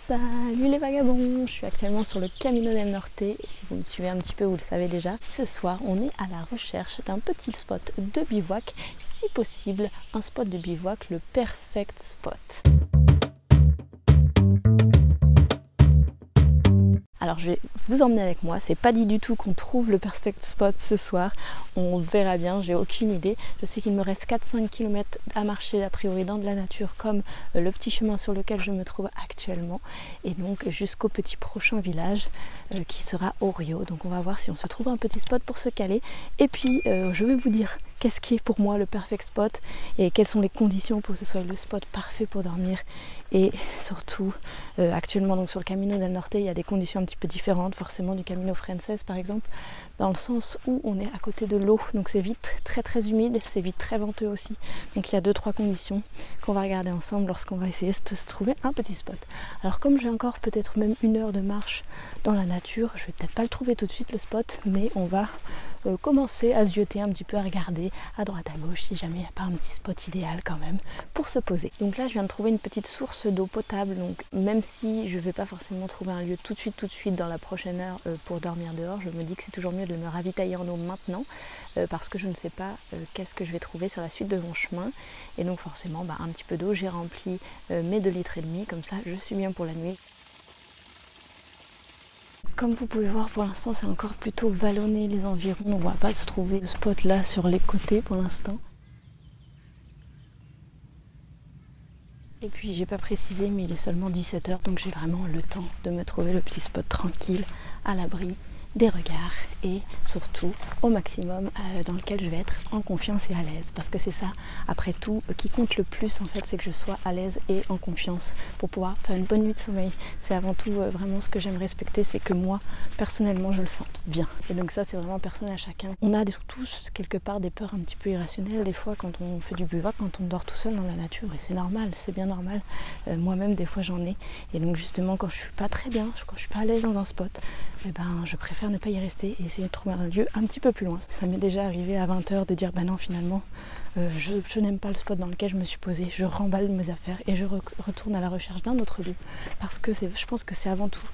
Salut les vagabonds, je suis actuellement sur le Camino del Norte et si vous me suivez un petit peu, vous le savez déjà. Ce soir, on est à la recherche d'un petit spot de bivouac, si possible un spot de bivouac, le perfect spot. Alors je vais vous emmener avec moi, c'est pas dit du tout qu'on trouve le perfect spot ce soir, on verra bien, j'ai aucune idée. Je sais qu'il me reste 4-5 km à marcher a priori dans de la nature comme le petit chemin sur lequel je me trouve actuellement et donc jusqu'au petit prochain village qui sera Orio. Donc on va voir si on se trouve un petit spot pour se caler et puis je vais vous dire qu'est-ce qui est pour moi le perfect spot et quelles sont les conditions pour que ce soit le spot parfait pour dormir. Et surtout actuellement donc sur le Camino del Norte il y a des conditions un petit peu différentes forcément du Camino Frances par exemple, dans le sens où on est à côté de l'eau, donc c'est vite très humide, c'est vite très venteux aussi. Donc il y a 2-3 conditions qu'on va regarder ensemble lorsqu'on va essayer de se trouver un petit spot. Alors comme j'ai encore peut-être même 1 heure de marche dans la nature, je vais peut-être pas le trouver tout de suite le spot, mais on va commencer à zioter un petit peu, à regarder à droite à gauche si jamais il n'y a pas un petit spot idéal quand même pour se poser. Donc là je viens de trouver une petite source d'eau potable, donc même si je ne vais pas forcément trouver un lieu tout de suite dans la prochaine heure pour dormir dehors, je me dis que c'est toujours mieux de me ravitailler en eau maintenant parce que je ne sais pas qu'est-ce que je vais trouver sur la suite de mon chemin et donc forcément un petit peu d'eau, j'ai rempli mes 2,5 litres, comme ça je suis bien pour la nuit. Comme vous pouvez voir, pour l'instant c'est encore plutôt vallonné les environs, on ne va pas se trouver de spot là sur les côtés pour l'instant. Et puis j'ai pas précisé mais il est seulement 17 h, donc j'ai vraiment le temps de me trouver le petit spot tranquille, à l'abri des regards et surtout au maximum dans lequel je vais être en confiance et à l'aise, parce que c'est ça après tout qui compte le plus en fait, c'est que je sois à l'aise et en confiance pour pouvoir faire une bonne nuit de sommeil. C'est avant tout vraiment ce que j'aime respecter, c'est que moi personnellement je le sente bien, et donc ça c'est vraiment personnel à chacun. On a tous quelque part des peurs un petit peu irrationnelles des fois quand on fait du bivouac, quand on dort tout seul dans la nature, et c'est normal, c'est bien normal. Moi-même des fois j'en ai, et donc justement quand je suis pas très bien, quand je suis pas à l'aise dans un spot, je préfère ne pas y rester et essayer de trouver un lieu un petit peu plus loin. Ça m'est déjà arrivé à 20 h de dire non finalement je n'aime pas le spot dans lequel je me suis posée, je remballe mes affaires et je retourne à la recherche d'un autre lieu, parce que je pense que c'est avant tout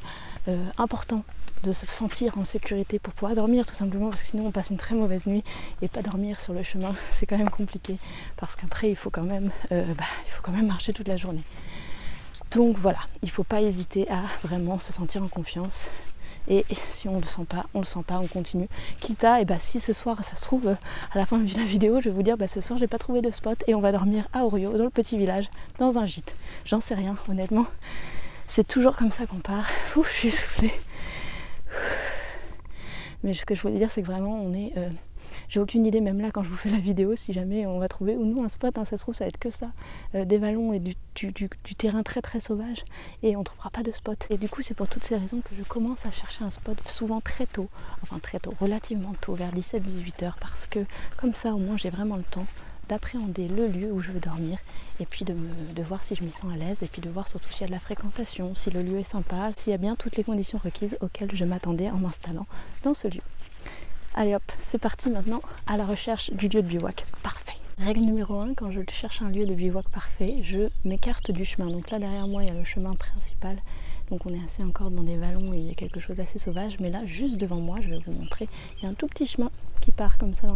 important de se sentir en sécurité pour pouvoir dormir tout simplement, parce que sinon on passe une très mauvaise nuit et pas dormir sur le chemin c'est quand même compliqué, parce qu'après il faut quand même marcher toute la journée. Donc voilà, il ne faut pas hésiter à vraiment se sentir en confiance. Et si on ne le sent pas, on continue. Quitte à, si ce soir, ça se trouve, à la fin de la vidéo, je vais vous dire, ce soir, j'ai pas trouvé de spot et on va dormir à Orio, dans le petit village, dans un gîte. J'en sais rien, honnêtement. C'est toujours comme ça qu'on part. Ouf, je suis essoufflée. Mais ce que je voulais dire, c'est que vraiment, on est... j'ai aucune idée, même là, quand je vous fais la vidéo, si jamais on va trouver ou non un spot, ça se trouve, ça va être que ça. Des vallons et du terrain très sauvage, et on ne trouvera pas de spot. Et du coup, c'est pour toutes ces raisons que je commence à chercher un spot souvent très tôt, relativement tôt, vers 17-18 h, parce que comme ça, au moins, j'ai vraiment le temps d'appréhender le lieu où je veux dormir, et puis de voir si je m'y sens à l'aise, et puis de voir surtout s'il y a de la fréquentation, si le lieu est sympa, s'il y a bien toutes les conditions requises auxquelles je m'attendais en m'installant dans ce lieu. Allez hop, c'est parti maintenant à la recherche du lieu de bivouac parfait. Règle numéro 1, quand je cherche un lieu de bivouac parfait, je m'écarte du chemin. Donc là derrière moi il y a le chemin principal, donc on est assez encore dans des vallons et il y a quelque chose d'assez sauvage, mais là juste devant moi, je vais vous montrer, il y a un tout petit chemin qui part comme ça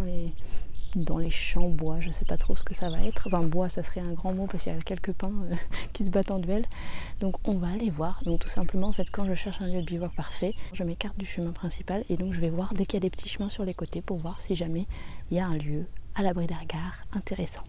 dans les champs bois, je sais pas trop ce que ça va être, enfin bois ça serait un grand mot parce qu'il y a quelques pins qui se battent en duel, donc on va aller voir. Donc tout simplement en fait, quand je cherche un lieu de bivouac parfait, je m'écarte du chemin principal et donc je vais voir dès qu'il y a des petits chemins sur les côtés pour voir si jamais il y a un lieu à l'abri des regards intéressant.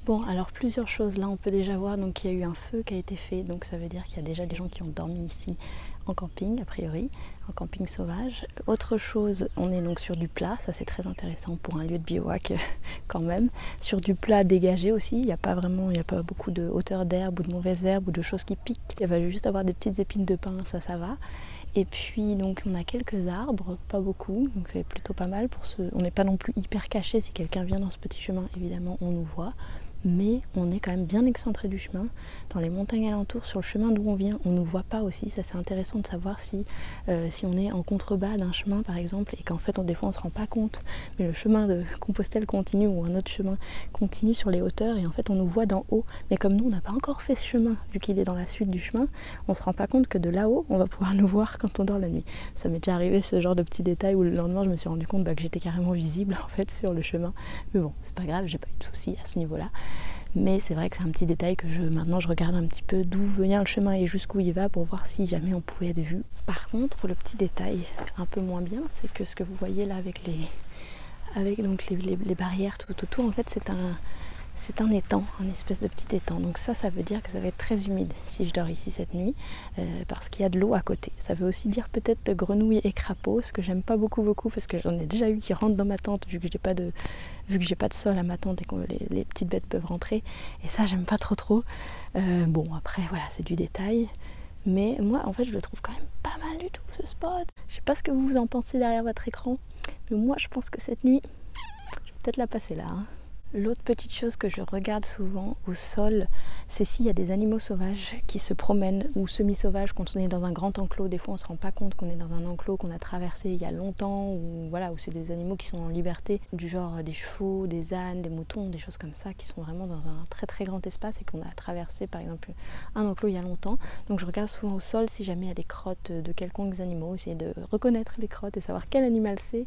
Bon, alors plusieurs choses. Là, on peut déjà voir donc qu'il y a eu un feu qui a été fait, donc ça veut dire qu'il y a déjà des gens qui ont dormi ici en camping, a priori, en camping sauvage. Autre chose, on est donc sur du plat, ça c'est très intéressant pour un lieu de bivouac quand même. Sur du plat dégagé aussi, il n'y a pas beaucoup de hauteur d'herbe ou de mauvaises herbes ou de choses qui piquent. Il va juste avoir des petites épines de pin, ça va. Et puis donc on a quelques arbres, pas beaucoup, donc c'est plutôt pas mal pour ce. On n'est pas non plus hyper caché, si quelqu'un vient dans ce petit chemin, évidemment on nous voit. Mais on est quand même bien excentré du chemin. Dans les montagnes alentours, sur le chemin d'où on vient, on ne nous voit pas aussi. Ça c'est intéressant de savoir si on est en contrebas d'un chemin par exemple et qu'en fait des fois on ne se rend pas compte. Mais le chemin de Compostelle continue ou un autre chemin continue sur les hauteurs et en fait on nous voit d'en haut. Mais comme nous on n'a pas encore fait ce chemin, vu qu'il est dans la suite du chemin, on ne se rend pas compte que de là-haut on va pouvoir nous voir quand on dort la nuit. Ça m'est déjà arrivé ce genre de petits détails où le lendemain je me suis rendu compte que j'étais carrément visible en fait sur le chemin. Mais bon, c'est pas grave, j'ai pas eu de soucis à ce niveau-là. Mais c'est vrai que c'est un petit détail que maintenant je regarde un petit peu d'où vient le chemin et jusqu'où il va pour voir si jamais on pouvait être vu. Par contre, le petit détail un peu moins bien, c'est que ce que vous voyez là avec les barrières tout autour, en fait c'est un étang, un espèce de petit étang. Donc ça veut dire que ça va être très humide si je dors ici cette nuit, parce qu'il y a de l'eau à côté. Ça veut aussi dire peut-être de grenouilles et crapauds, ce que j'aime pas beaucoup parce que j'en ai déjà eu qui rentrent dans ma tente vu que j'ai pas de sol à ma tente et que les petites bêtes peuvent rentrer. Et ça j'aime pas trop. Bon après voilà, c'est du détail. Mais moi en fait je le trouve quand même pas mal du tout ce spot. Je sais pas ce que vous en pensez derrière votre écran, mais moi je pense que cette nuit, je vais peut-être la passer là. L'autre petite chose que je regarde souvent au sol, c'est s'il y a des animaux sauvages qui se promènent ou semi-sauvages quand on est dans un grand enclos. Des fois on ne se rend pas compte qu'on est dans un enclos qu'on a traversé il y a longtemps ou voilà, où c'est des animaux qui sont en liberté, du genre des chevaux, des ânes, des moutons, des choses comme ça qui sont vraiment dans un très très grand espace et qu'on a traversé par exemple un enclos il y a longtemps. Donc je regarde souvent au sol si jamais il y a des crottes de quelconques animaux, essayer de reconnaître les crottes et savoir quel animal c'est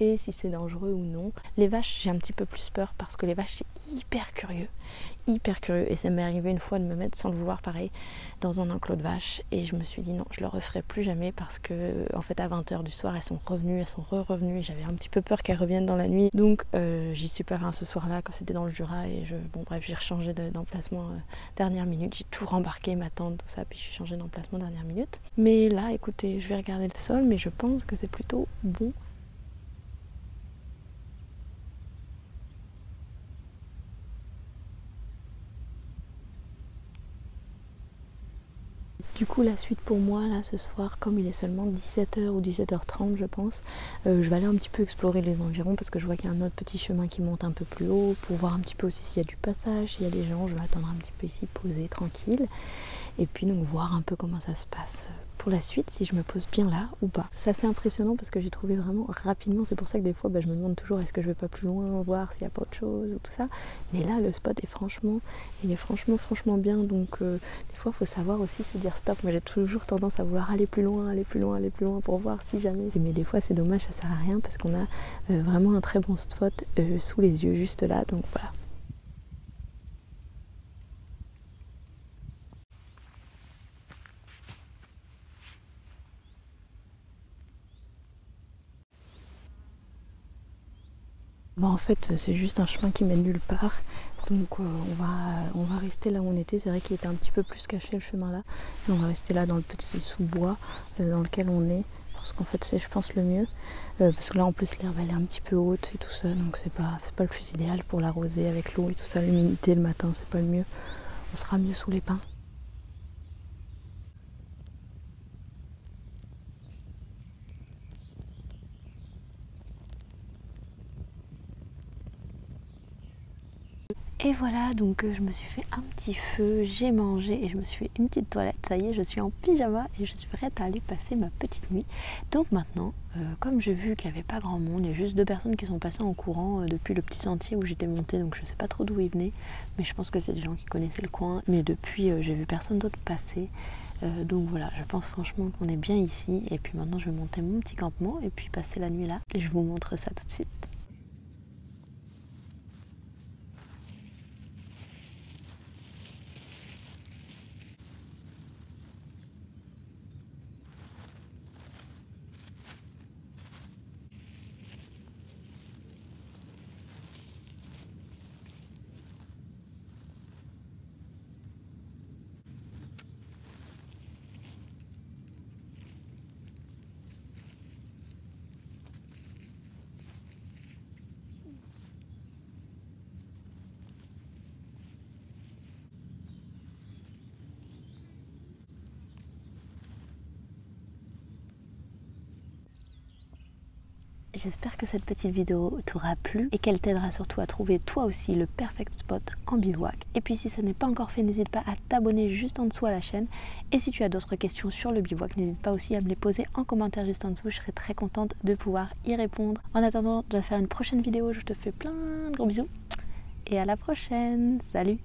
et si c'est dangereux ou non. Les vaches, j'ai un petit peu plus peur parce que les vaches c'est hyper curieux et ça m'est arrivé une fois de me mettre sans le vouloir pareil dans un enclos de vaches et je me suis dit non, je le referai plus jamais parce que en fait à 20h du soir elles sont re-revenues et j'avais un petit peu peur qu'elles reviennent dans la nuit, donc j'y suis pas, enfin, ce soir là quand c'était dans le Jura et j'ai rechangé d'emplacement dernière minute, j'ai tout rembarqué, ma tente, tout ça, puis j'ai changé d'emplacement dernière minute. Mais là écoutez, je vais regarder le sol mais je pense que c'est plutôt bon. Du coup la suite pour moi là ce soir, comme il est seulement 17h ou 17h30 je pense, je vais aller un petit peu explorer les environs parce que je vois qu'il y a un autre petit chemin qui monte un peu plus haut pour voir un petit peu aussi s'il y a du passage, s'il y a des gens. Je vais attendre un petit peu ici posé, tranquille, et puis donc voir un peu comment ça se passe pour la suite, si je me pose bien là ou pas. C'est assez impressionnant parce que j'ai trouvé vraiment rapidement, c'est pour ça que des fois je me demande toujours est-ce que je vais pas plus loin, voir s'il n'y a pas autre chose ou tout ça, mais là le spot est franchement bien, donc des fois il faut savoir aussi se dire stop. Moi j'ai toujours tendance à vouloir aller plus loin pour voir si jamais, mais des fois c'est dommage, ça sert à rien parce qu'on a vraiment un très bon spot sous les yeux juste là, donc voilà. Bon, en fait, c'est juste un chemin qui mène nulle part. Donc on va rester là où on était. C'est vrai qu'il était un petit peu plus caché le chemin là. Mais on va rester là dans le petit sous-bois dans lequel on est. Parce qu'en fait c'est je pense le mieux. Parce que là en plus l'herbe elle est un petit peu haute et tout ça. Donc c'est pas le plus idéal pour l'arroser avec l'eau et tout ça. L'humidité le matin c'est pas le mieux. On sera mieux sous les pins. Et voilà, donc je me suis fait un petit feu, j'ai mangé et je me suis fait une petite toilette. Ça y est, je suis en pyjama et je suis prête à aller passer ma petite nuit. Donc maintenant, comme j'ai vu qu'il n'y avait pas grand monde, il y a juste 2 personnes qui sont passées en courant depuis le petit sentier où j'étais montée, donc je sais pas trop d'où ils venaient, mais je pense que c'est des gens qui connaissaient le coin. Mais depuis, j'ai vu personne d'autre passer. Donc voilà, je pense franchement qu'on est bien ici. Et puis maintenant, je vais monter mon petit campement et puis passer la nuit là. Et je vous montre ça tout de suite. j'espère que cette petite vidéo t'aura plu et qu'elle t'aidera surtout à trouver toi aussi le perfect spot en bivouac. Et puis si ce n'est pas encore fait, n'hésite pas à t'abonner juste en dessous à la chaîne. Et si tu as d'autres questions sur le bivouac, n'hésite pas aussi à me les poser en commentaire juste en dessous. Je serai très contente de pouvoir y répondre. En attendant de faire une prochaine vidéo, je te fais plein de gros bisous et à la prochaine. Salut!